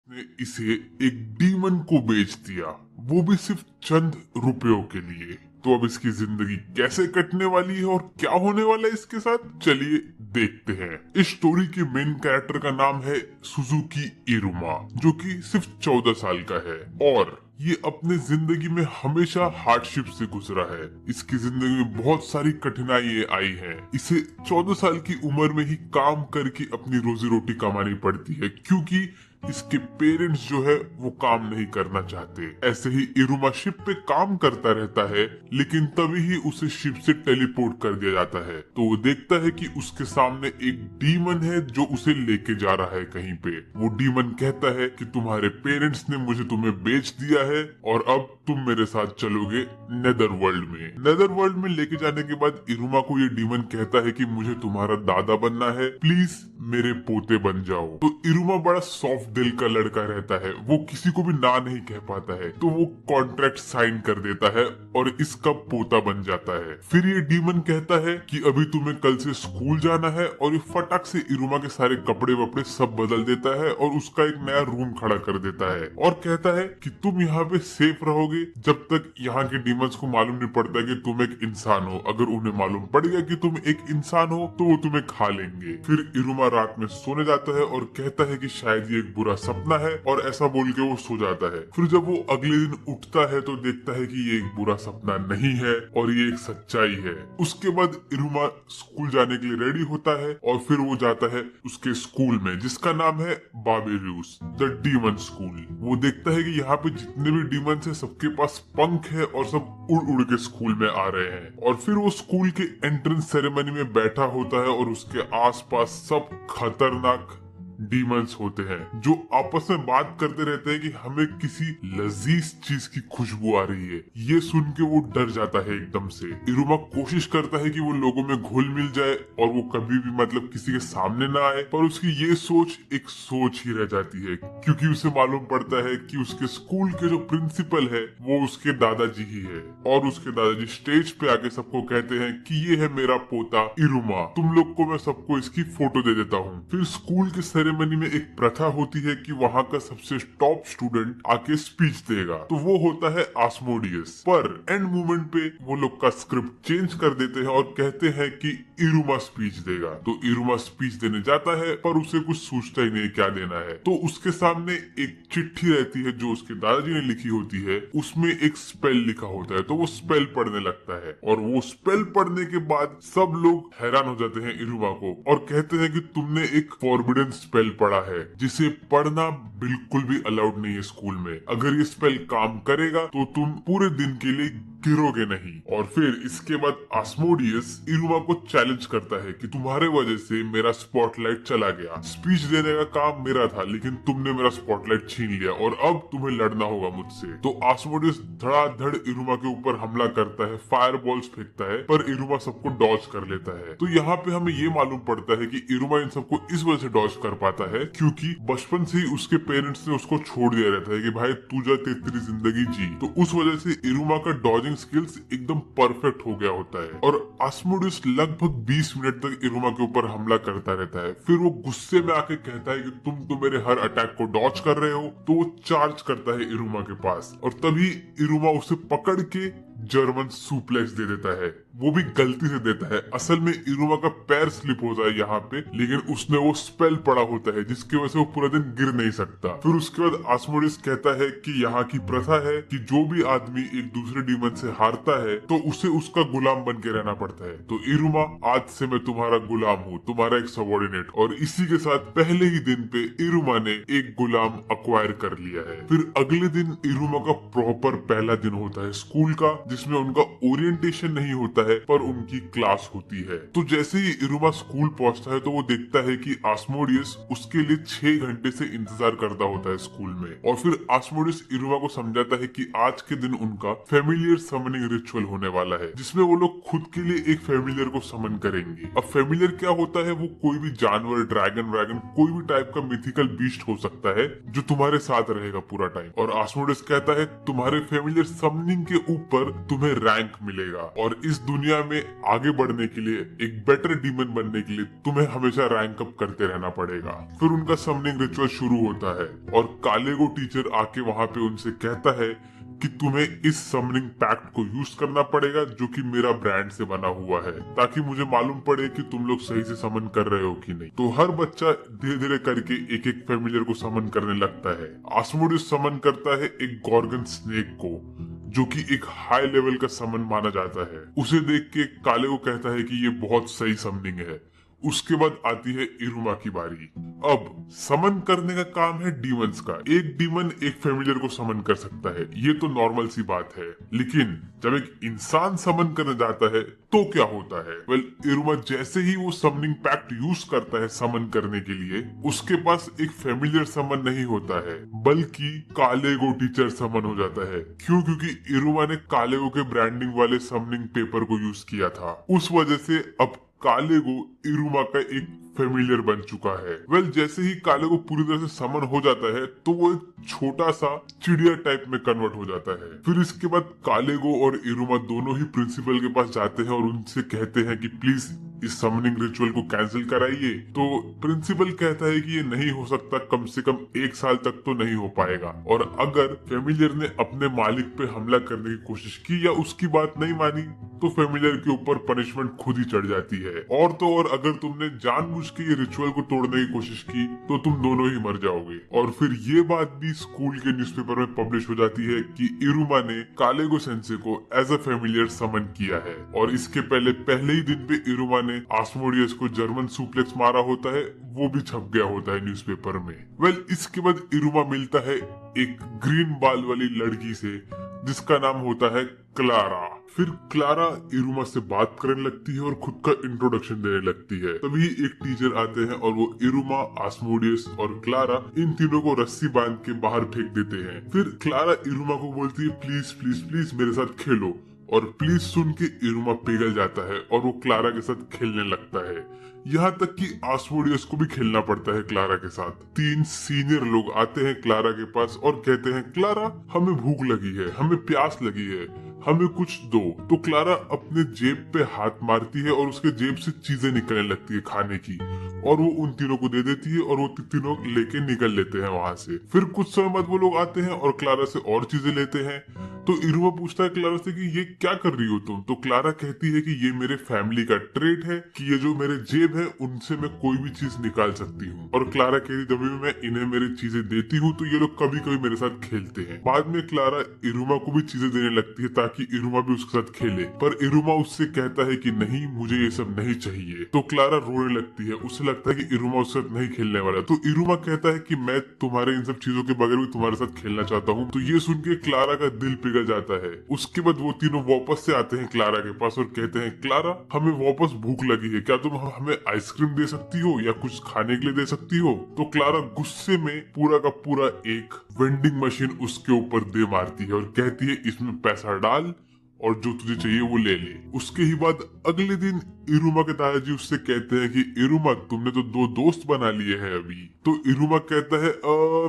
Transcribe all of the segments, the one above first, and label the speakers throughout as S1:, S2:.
S1: ने इसे एक डीमन को बेच दिया, वो भी सिर्फ चंद रुपयों के लिए। तो अब इसकी जिंदगी कैसे कटने वाली है और क्या होने वाला है इसके साथ, चलिए देखते हैं। इस स्टोरी के मेन कैरेक्टर का नाम है सुजुकी इरुमा, जो कि सिर्फ 14 साल का है और ये अपने जिंदगी में हमेशा हार्डशिप से गुजरा है। इसकी जिंदगी में बहुत सारी कठिनाइयां आई हैं। इसे 14 साल की उम्र में ही काम करके अपनी रोजी रोटी कमानी पड़ती है, क्योंकि इसके पेरेंट्स जो है वो काम नहीं करना चाहते। ऐसे ही इरुमा शिप पे काम करता रहता है, लेकिन तभी ही उसे शिप से टेलीपोर्ट कर दिया जाता है। तो वो देखता है कि उसके सामने एक डीमन है जो उसे लेके जा रहा है कहीं पे। वो डीमन कहता है कि तुम्हारे पेरेंट्स ने मुझे तुम्हें बेच दिया है और अब तुम मेरे साथ चलोगे नेदर वर्ल्ड में। नेदर वर्ल्ड में लेके जाने के बाद इरुमा को ये डीमन कहता है कि मुझे तुम्हारा दादा बनना है, प्लीज मेरे पोते बन जाओ। तो इरुमा बड़ा सॉफ्ट दिल का लड़का रहता है, वो किसी को भी ना नहीं कह पाता है, तो वो कॉन्ट्रैक्ट साइन कर देता है और इसका पोता बन जाता है। फिर ये डीमन कहता है कि अभी तुम्हें कल से स्कूल जाना है, और ये फटाक से इरुमा के सारे कपड़े वपड़े सब बदल देता है और उसका एक नया रूम खड़ा कर देता है और कहता है कि तुम यहाँ पे सेफ रहोगे जब तक यहाँ के डीमंस को मालूम नहीं पड़ता कि तुम एक इंसान हो। अगर उन्हें मालूम पड़ गया कि तुम एक इंसान हो तो वो तुम्हें खा लेंगे। फिर इरुमा रात में सोने जाता है और कहता है कि शायद ये एक बुरा सपना है, और ऐसा बोल के वो सो जाता है। फिर जब वो अगले दिन उठता है तो देखता है कि ये एक बुरा सपना नहीं है और ये एक सच्चाई है। उसके बाद इरुमा स्कूल जाने के लिए रेडी होता है और फिर वो जाता है उसके स्कूल में, जिसका नाम है बाबेरियस द डीमन स्कूल। वो देखता है कि यहाँ पे जितने भी डीमंस है सबके पास पंख है और सब उड़ उड़ के स्कूल में आ रहे हैं। और फिर वो स्कूल के एंट्रेंस सेरेमनी में बैठा होता है और उसके आसपास सब खतरनाक डीमंस होते हैं जो आपस में बात करते रहते हैं कि हमें किसी लजीज चीज की खुशबू आ रही है। ये सुन के वो डर जाता है एकदम से। इरुमा कोशिश करता है कि वो लोगों में घुल मिल जाए और वो कभी भी मतलब किसी के सामने ना आए, पर उसकी ये सोच एक सोच ही रह जाती है, क्योंकि उसे मालूम पड़ता है कि उसके स्कूल के जो प्रिंसिपल है वो उसके दादाजी ही है। और उसके दादाजी स्टेज पे आके सबको कहते हैं कि ये है मेरा पोता इरुमा, तुम लोग को मैं सबको इसकी फोटो दे देता हूँ। फिर स्कूल के सेरेमनी में एक प्रथा होती है कि वहाँ का सबसे टॉप स्टूडेंट आके स्पीच देगा, तो वो होता है आस्मोडियस। पर एंड मोमेंट पे वो लोग का स्क्रिप्ट चेंज कर देते हैं और कहते हैं कि इरुमा स्पीच देगा। तो इरुमा स्पीच देने जाता है, पर उसे कुछ सोचता ही नहीं क्या देना है। तो उसके सामने एक चिट्ठी रहती है जो उसके दादाजी ने लिखी होती है, उसमें एक स्पेल लिखा होता है। तो वो स्पेल पढ़ने लगता है और वो स्पेल पढ़ने के बाद सब लोग हैरान हो जाते हैं इरुमा को और कहते हैं कि तुमने एक फॉरबिडन स्पेल पढ़ा है, जिसे पढ़ना बिल्कुल भी अलाउड नहीं है स्कूल में। अगर ये स्पेल काम करेगा तो तुम पूरे दिन के लिए गिरोगे नहीं। और फिर इसके बाद आस्मोडियस इरुमा को चैलेंज करता है कि तुम्हारे वजह से मेरा स्पॉटलाइट चला गया, स्पीच देने का काम मेरा था लेकिन तुमने मेरा स्पॉटलाइट छीन लिया और अब तुम्हें लड़ना होगा मुझसे। तो आस्मोडियस धड़ाधड़ इरुमा के ऊपर हमला करता है, फायर बॉल्स फेंकता है, पर इरुमा सबको डॉज कर लेता है। तो यहाँ पे हमें ये मालूम पड़ता है कि इरुमा इन सबको इस वजह से डॉज कर पाता है क्योंकि बचपन से ही उसके पेरेंट्स ने उसको छोड़ दिया रहता है कि भाई तू जा, तेरी जिंदगी जी। तो उस वजह से इरुमा का डॉजिंग स्किल्स एकदम परफेक्ट हो गया होता है। और आस्मोडियस लगभग 20 मिनट तक इरुमा के ऊपर हमला करता रहता है। फिर वो गुस्से में आके कहता है कि तुम तो मेरे हर अटैक को डॉज कर रहे हो। तो वो चार्ज करता है इरुमा के पास और तभी इरुमा उसे पकड़ के जर्मन सुप्लेक्स दे देता है। वो भी गलती से देता है, असल में इरुमा का पैर स्लिप होता है यहाँ पे, लेकिन उसने वो स्पेल पढ़ा होता है जिसकी वजह से वो पूरा दिन गिर नहीं सकता। फिर उसके बाद आस्मोडियस कहता है कि यहाँ की प्रथा है कि जो भी आदमी एक दूसरे डीमन से हारता है तो उसे उसका गुलाम बन के रहना पड़ता है। तो इरुमा, आज से मैं तुम्हारा गुलाम हूँ, तुम्हारा एक सबॉर्डिनेट। और इसी के साथ पहले ही दिन पे इरुमा ने एक गुलाम अक्वायर कर लिया है। फिर अगले दिन इरुमा का प्रॉपर पहला दिन होता है स्कूल का, जिसमें उनका ओरिएंटेशन नहीं होता है पर उनकी क्लास होती है। तो जैसे ही इरुमा स्कूल पहुंचता है तो वो देखता है कि आस्मोडियस उसके लिए 6 घंटे से इंतजार करता होता है स्कूल में। और फिर आस्मोडियस इरुमा को समझाता है कि आज के दिन उनका फेमिलियर समनिंग रिचुअल होने वाला है, जिसमें वो लोग खुद के लिए एक फेमिलियर को समन करेंगे। अब फेमिलियर क्या होता है, वो कोई भी जानवर, ड्रैगन कोई भी टाइप का मिथिकल बीस्ट हो सकता है जो तुम्हारे साथ रहेगा पूरा टाइम। और आस्मोडियस कहता है तुम्हारे फेमिलियर समनिंग के ऊपर तुम्हें रैंक मिलेगा और इस दुनिया में आगे बढ़ने के लिए, एक बेटर डीमन बनने के लिए तुम्हें हमेशा रैंक अप करते रहना पड़ेगा। फिर उनका समनिंग रिचुअल शुरू होता है और कालेगो टीचर आके वहां पे उनसे कहता है कि तुम्हें इस समनिंग पैक्ट को यूज करना पड़ेगा जो कि मेरा ब्रांड से बना हुआ है, ताकि मुझे मालूम पड़े कि तुम लोग सही से समन कर रहे हो कि नहीं। तो हर बच्चा धीरे धीरे करके एक एक फैमिलियर को समन करने लगता है। आस्मोडियस समन करता है एक गॉर्गन स्नेक को, जो कि एक हाई लेवल का समन माना जाता है। उसे देख के काले को कहता है कि ये बहुत सही समनिंग है। उसके बाद आती है इरुमा की बारी। अब समन करने का काम है डीमंस का। एक डीमन एक फैमिलियर को समन कर सकता है, ये तो नॉर्मल सी बात है। लेकिन जब एक इंसान समन करने जाता है तो क्या होता है? इरुमा जैसे ही वो समनिंग पैक्ट यूज करता है समन करने के लिए, उसके पास एक फैमिलियर समन नहीं होता है, बल्कि कालेगो टीचर समन हो जाता है। क्यों? क्योंकि इरुमा ने कालेगो के ब्रांडिंग वाले समनिंग पेपर को यूज किया था। उस वजह से अब कालेगो इरुमा का एक फेमिलियर बन चुका है। जैसे ही कालेगो पूरी तरह से समन हो जाता है तो वो एक छोटा सा चिड़िया टाइप में कन्वर्ट हो जाता है। फिर इसके बाद कालेगो और इरुमा दोनों ही प्रिंसिपल के पास जाते हैं और उनसे कहते हैं कि प्लीज इस समनिंग रिचुअल को कैंसिल कराइए। तो प्रिंसिपल कहता है कि ये नहीं हो सकता, कम से कम 1 साल तक तो नहीं हो पाएगा। और अगर फेमिलियर ने अपने मालिक पे हमला करने की कोशिश की या उसकी बात नहीं मानी तो फेमिलियर के ऊपर पनिशमेंट खुद ही चढ़ जाती है। और तो और अगर तुमने जानबूझ के ये रिचुअल को तोड़ने की कोशिश की तो तुम दोनों ही मर जाओगे। और फिर ये बात भी स्कूल के न्यूज़पेपर में पब्लिश हो जाती है कि इरुमा ने कालेगो सेंसे को एज अ फेमिलियर समन किया है। और इसके पहले ही दिन पे इरुमा ने आस्मोडियस को जर्मन सुप्लेक्स मारा होता है, वो भी छप गया होता है न्यूज़पेपर में। इसके बाद इरुमा मिलता है एक ग्रीन बाल वाली लड़की से जिसका नाम होता है क्लारा। फिर क्लारा इरुमा से बात करने लगती है और खुद का इंट्रोडक्शन देने लगती है। तभी एक टीचर आते हैं और वो इरुमा, आस्मोडियस और क्लारा इन तीनों को रस्सी बांध के बाहर फेंक देते हैं। फिर क्लारा इरुमा को बोलती है प्लीज प्लीज प्लीज मेरे साथ खेलो, और प्लीज सुन के इरुमा पिघल जाता है और वो क्लारा के साथ खेलने लगता है। यहाँ तक कि आस्मोडियस को भी खेलना पड़ता है क्लारा के साथ। 3 सीनियर लोग आते हैं क्लारा के पास और कहते हैं क्लारा हमें भूख लगी है, हमें प्यास लगी है, हमें कुछ दो। तो क्लारा अपने जेब पे हाथ मारती है और उसके जेब से चीजें निकलने लगती है खाने की, और वो उन तीनों को दे देती है और वो तीनों लेके निकल लेते हैं वहां से। फिर कुछ समय बाद वो लोग आते हैं और क्लारा से और चीजें लेते हैं। तो इरुमा पूछता है क्लारा से कि ये क्या कर रही हो तुम? तो क्लारा कहती है कि ये मेरे फैमिली का ट्रेड है कि ये जो मेरे जेब है उनसे मैं कोई भी चीज निकाल सकती हूँ। और क्लारा कहती जब भी मैं इन्हें मेरी चीजें देती हूँ तो ये लोग कभी कभी मेरे साथ खेलते हैं। बाद में क्लारा इरुमा को भी चीजें देने लगती है ताकि इरुमा भी उसके साथ खेले, पर इरुमा उससे कहता है कि नहीं, मुझे ये सब नहीं चाहिए। तो क्लारा रोने लगती है, उसे लगता है कि इरुमा उसके साथ नहीं खेलने वाला। तो इरुमा कहता है कि मैं तुम्हारे इन सब चीजों के बगैर भी तुम्हारे साथ खेलना चाहता हूँ। तो ये सुन के क्लारा का दिल पिघल जाता है। उसके बाद वो तीनों वापस से आते हैं क्लारा के पास और कहते हैं क्लारा हमें वापस भूख लगी है, क्या तुम हमें आइसक्रीम दे सकती हो या कुछ खाने के लिए दे सकती हो? तो क्लारा गुस्से में पूरा का पूरा एक वेंडिंग मशीन उसके ऊपर दे मारती है और कहती है इसमें पैसा डाल और जो तुझे चाहिए वो ले ले। उसके ही बाद अगले दिन इरुमा के दादाजी उससे कहते हैं कि इरुमा तुमने तो 2 दोस्त बना लिए हैं अभी। तो इरुमा कहता है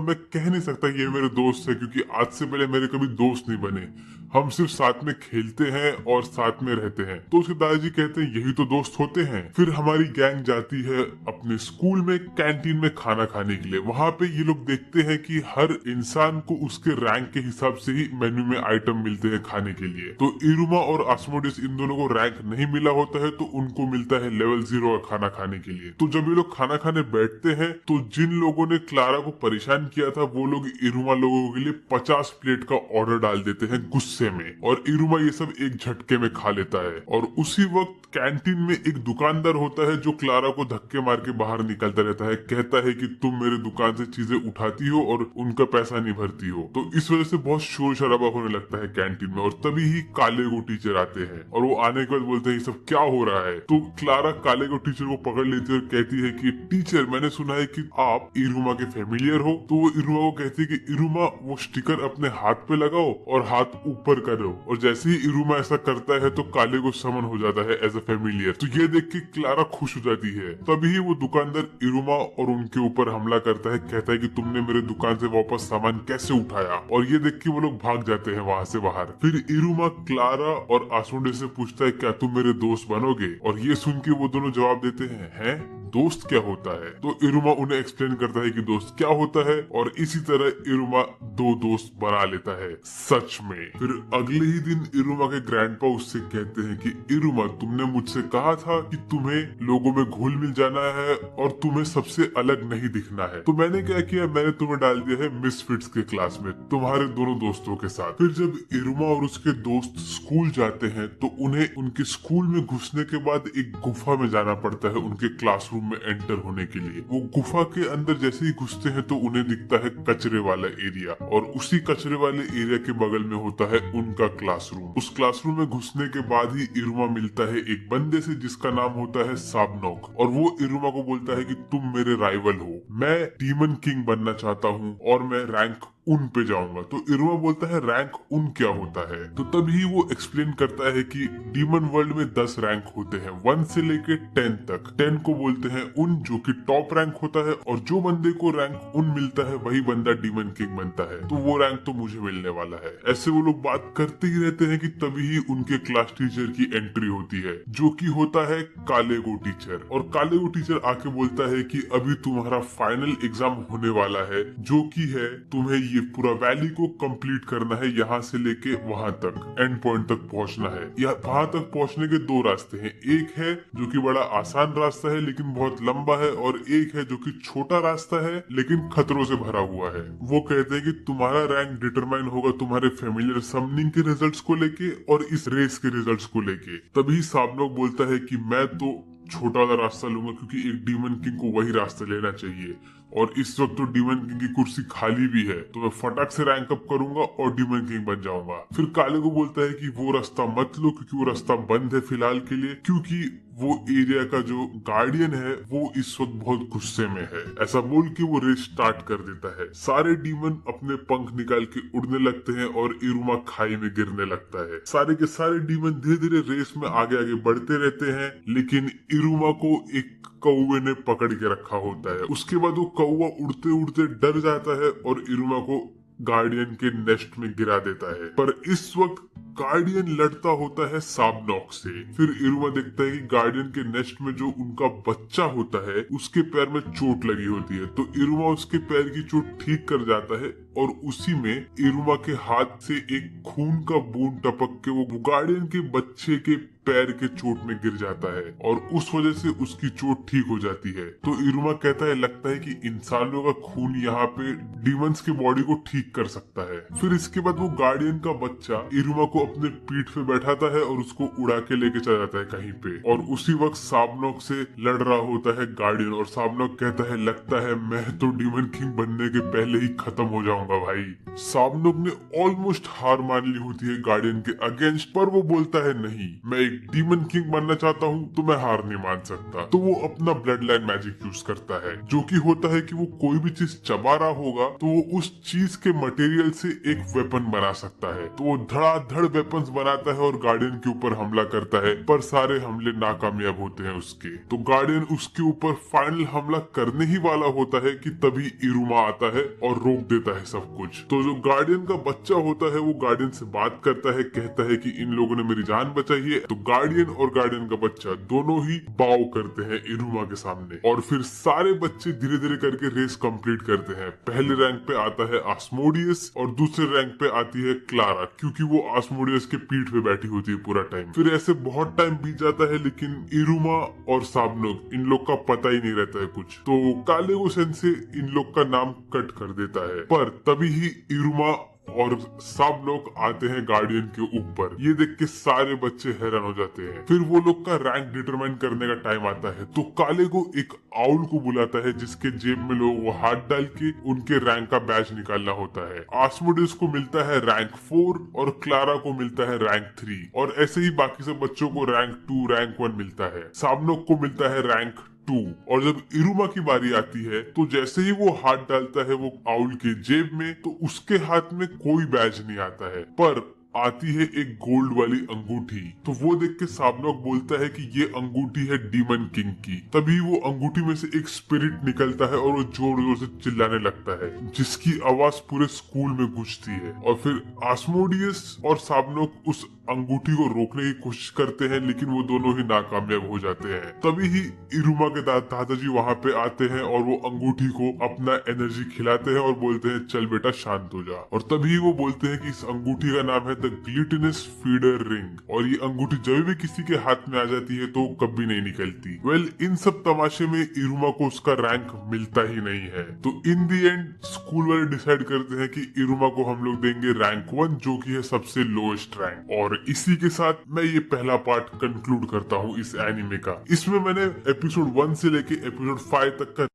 S1: मैं कह नहीं सकता ये मेरे दोस्त है, क्योंकि आज से पहले मेरे कभी दोस्त नहीं बने, हम सिर्फ साथ में खेलते हैं और साथ में रहते हैं। तो उसके दादाजी कहते हैं यही तो दोस्त होते हैं। फिर हमारी गैंग जाती है अपने स्कूल में कैंटीन में खाना खाने के लिए। वहाँ पे ये लोग देखते हैं कि हर इंसान को उसके रैंक के हिसाब से ही मेन्यू में आइटम मिलते हैं खाने के लिए। तो इरुमा और आस्मोडियस इन दोनों को रैंक नहीं मिला होता है तो उनको मिलता है लेवल 0 का खाना खाने के लिए। तो जब ये लोग खाना खाने बैठते हैं तो जिन लोगों ने क्लारा को परेशान किया था वो लोग इरुमा लोगों के लिए 50 प्लेट का ऑर्डर डाल देते हैं गुस्से में, और इरुमा ये सब एक झटके में खा लेता है। और उसी वक्त कैंटीन में एक दुकानदार होता है जो क्लारा को धक्के मार के बाहर निकलता रहता है, कहता है कि तुम मेरे दुकान से चीजें उठाती हो और उनका पैसा नहीं भरती हो। तो इस वजह से बहुत शोर शराबा होने लगता है कैंटीन में, और तभी ही कालेगो टीचर आते हैं और वो आने के बाद बोलते हैं ये सब क्या हो रहा है। तो क्लारा कालेगो टीचर को पकड़ लेती है और कहती है कि टीचर मैंने सुना है कि आप इरुमा के फेमिलियर हो। तो वो इरुमा को कहती है कि इरुमा वो स्टिकर अपने हाथ पे लगाओ और हाथ ऊपर करो। और जैसे ही इरुमा ऐसा करता है तो कालेगो समन हो जाता है एज अ फेमिलियर। तो ये देख के क्लारा खुश हो जाती है। तभी वो दुकानदार इरुमा और उनके ऊपर हमला करता है, कहता है कि तुमने मेरे दुकान से वापस सामान कैसे उठाया। और ये देख के वो लोग भाग जाते हैं वहां से बाहर। फिर इरुमा क्लारा और आसुंडे से पूछता है क्या तुम मेरे दोस्त बनोगे, और ये सुन के वो दोनों जवाब देते हैं दोस्त क्या होता है। तो इरुमा उन्हें एक्सप्लेन करता है कि दोस्त क्या होता है, और इसी तरह इरुमा 2 दोस्त बना लेता है सच में। फिर अगले ही दिन इरुमा के ग्रैंडपा उससे कहते हैं कि इरुमा तुमने मुझसे कहा था कि तुम्हें लोगों में घुल मिल जाना है और तुम्हें सबसे अलग नहीं दिखना है, तो मैंने क्या किया, मैंने तुम्हें डाल दिया है मिसफिट्स के क्लास में तुम्हारे दोनों दोस्तों के साथ। फिर जब इरुमा और उसके दोस्त स्कूल जाते हैं तो उन्हें उनके स्कूल में घुसने के बाद एक गुफा में जाना पड़ता है उनके क्लासरूम में एंटर होने के लिए। वो गुफा के अंदर जैसे ही घुसते हैं तो उन्हें दिखता है कचरे वाला एरिया, और उसी कचरे वाले एरिया के बगल में होता है उनका क्लासरूम। उस क्लासरूम में घुसने के बाद ही इरुमा मिलता है एक बंदे से जिसका नाम होता है साबनोक, और वो इरुमा को बोलता है कि तुम मेरे राइवल हो, मैं डीमन किंग बनना चाहता हूँ और मैं रैंक उन पे जाऊंगा। तो इरुमा बोलता है रैंक उन क्या होता है, तो तभी वो एक्सप्लेन करता है कि डीमन वर्ल्ड में 10 रैंक होते हैं 1 से लेके 10 तक। 10 को बोलते हैं उन, जो कि टॉप रैंक होता है, और जो बंदे को रैंक उन मिलता है वही बंदा डीमन किंग बनता है, तो वो रैंक तो मुझे मिलने वाला है। ऐसे वो लोग बात करते ही रहते हैं कि तभी ही उनके क्लास टीचर की एंट्री होती है, जो कि होता है कालेगो टीचर। और कालेगो टीचर आके बोलता है कि अभी तुम्हारा फाइनल एग्जाम होने वाला है, जो कि है तुम्हें ये पूरा वैली को कंप्लीट करना है, यहाँ से लेके वहां तक एंड पॉइंट तक पहुंचना है। वहां तक पहुंचने के 2 रास्ते हैं, एक है जो कि बड़ा आसान रास्ता है लेकिन बहुत लंबा है, और एक है जो कि छोटा रास्ता है लेकिन खतरों से भरा हुआ है। वो कहते हैं कि तुम्हारा रैंक डिटरमाइन होगा तुम्हारे फेमिलियर समनिंग के रिजल्ट्स को लेके और इस रेस के रिजल्ट्स को लेके। तभी साबनोक बोलता है कि मैं तो छोटा वाला रास्ता लूंगा क्योंकि एक डीमन किंग को वही रास्ता लेना चाहिए, और इस वक्त तो डीमन किंग की कुर्सी खाली भी है, तो मैं फटाक से रैंक अप करूंगा और डीमन किंग बन जाऊंगा। फिर काले को बोलता है कि वो रास्ता मत लो क्योंकि वो रास्ता बंद है फिलहाल के लिए, क्योंकि वो एरिया का जो गार्डियन है वो इस वक्त बहुत गुस्से में है। ऐसा बोल के वो रेस स्टार्ट कर देता है। सारे डीमन अपने पंख निकाल के उड़ने लगते हैं और इरुमा खाई में गिरने लगता है। सारे के सारे डीमन धीरे धीरे रेस में आगे आगे बढ़ते रहते हैं, लेकिन इरुमा को एक कौवे ने पकड़ के रखा होता है। उसके बाद वो कौवा उड़ते उड़ते डर जाता है और इरुमा को गार्डियन के नेस्ट में गिरा देता है। पर इस वक्त गार्डियन लड़ता होता है साबनॉक से। फिर इरुमा देखता है कि गार्डियन के नेस्ट में जो उनका बच्चा होता है उसके पैर में चोट लगी होती है, तो इरुमा उसके पैर की चोट ठीक कर जाता है, और उसी में इरुमा के हाथ से एक खून का बूंद टपक के वो गार्डियन के बच्चे के पैर के चोट में गिर जाता है, और उस वजह से उसकी चोट ठीक हो जाती है। तो इरुमा कहता है लगता है कि इंसानों का खून यहाँ पे डीमंस के बॉडी को ठीक कर सकता है। फिर इसके बाद वो गार्डियन का बच्चा इरुमा को अपने पीठ पे बैठाता है और उसको उड़ा के लेके चला जाता है कहीं पे, और उसी वक्त साबनॉक से लड़ रहा होता है गार्डियन, और साबनॉक कहता है लगता है मैं तो डीमन किंग बनने के पहले ही खत्म हो जाऊंगा भाई। साबनॉक ने ऑलमोस्ट हार मान ली होती है गार्डियन के अगेंस्ट, पर वो बोलता है नहीं, मैं एक डीमन किंग बनना चाहता हूँ तो मैं हार नहीं मान सकता। तो वो अपना ब्लड लाइन मैजिक यूज करता है, जो कि होता है कि वो कोई भी चीज चबा रहा होगा तो वो उस चीज के मटेरियल से एक वेपन बना सकता है। तो वो धड़ाधड़ वेपन्स बनाता है और गार्डियन के ऊपर हमला करता है, पर सारे हमले नाकामयाब होते हैं उसके। तो गार्डियन उसके ऊपर फाइनल हमला करने ही वाला होता है कि तभी इरुमा आता है और रोक देता है सब कुछ। तो जो गार्डियन का बच्चा होता है वो गार्डियन से बात करता है, कहता है कि इन लोगों ने मेरी जान बचाई है। तो गार्डियन और गार्डियन का बच्चा दोनों ही बाव करते हैं इरुमा के सामने, और फिर सारे बच्चे धीरे धीरे करके रेस कंप्लीट करते हैं। पहले रैंक पे आता है आस्मोडियस और दूसरे रैंक पे आती है क्लारा, क्योंकि वो आस्मोडियस के पीठ पे बैठी होती है पूरा टाइम। फिर ऐसे बहुत टाइम बीत जाता है, लेकिन इरुमा और साबनोक इन लोग का पता ही नहीं रहता है कुछ। तो कालेगो सेंसे इन लोग का नाम कट कर देता है, पर तभी ही इरुमा और सब लोग आते हैं गार्डियन के ऊपर। ये देख के सारे बच्चे हैरान हो जाते हैं। फिर वो लोग का रैंक डिटरमाइन करने का टाइम आता है, तो काले को एक आउल को बुलाता है जिसके जेब में लोग वो हाथ डाल के उनके रैंक का बैच निकालना होता है। आस्मोडियस को मिलता है रैंक 4 और क्लारा को मिलता है रैंक 3, और ऐसे ही बाकी सब बच्चों को रैंक 2 रैंक 1 मिलता है। साबनोक को मिलता है रैंक 2। और जब इरुमा की बारी आती है तो जैसे ही वो हाथ डालता है वो आउल के जेब में, तो उसके हाथ में कोई बैज नहीं आता है, पर आती है एक गोल्ड वाली अंगूठी। तो वो देख के साबनॉक बोलता है कि ये अंगूठी है डीमन किंग की। तभी वो अंगूठी में से एक स्पिरिट निकलता है और वो जोर जोर से चिल्लाने लगता है, जिसकी आवाज पूरे स्कूल में गूंजती है। और फिर आस्मोडियस और साबनॉक उस अंगूठी को रोकने की कोशिश करते हैं, लेकिन वो दोनों ही नाकामयाब हो जाते हैं। तभी ही इरुमा के दादाजी वहाँ पे आते हैं और वो अंगूठी को अपना एनर्जी खिलाते हैं और बोलते हैं चल बेटा शांत हो जा। और तभी वो बोलते हैं कि इस अंगूठी का नाम है द ग्लिटनस फीडर रिंग, और ये अंगूठी जब भी किसी के हाथ में आ जाती है तो कभी नहीं निकलती। वेल, इन सब तमाशे में इरुमा को उसका रैंक मिलता ही नहीं है। तो इन दी एंड स्कूल वाले डिसाइड करते हैं कि इरुमा को हम लोग देंगे रैंक 1, जो कि है सबसे लोएस्ट रैंक। और इसी के साथ मैं ये पहला पार्ट कंक्लूड करता हूँ इस एनिमे का। इसमें मैंने एपिसोड 1 से लेके एपिसोड 5 तक का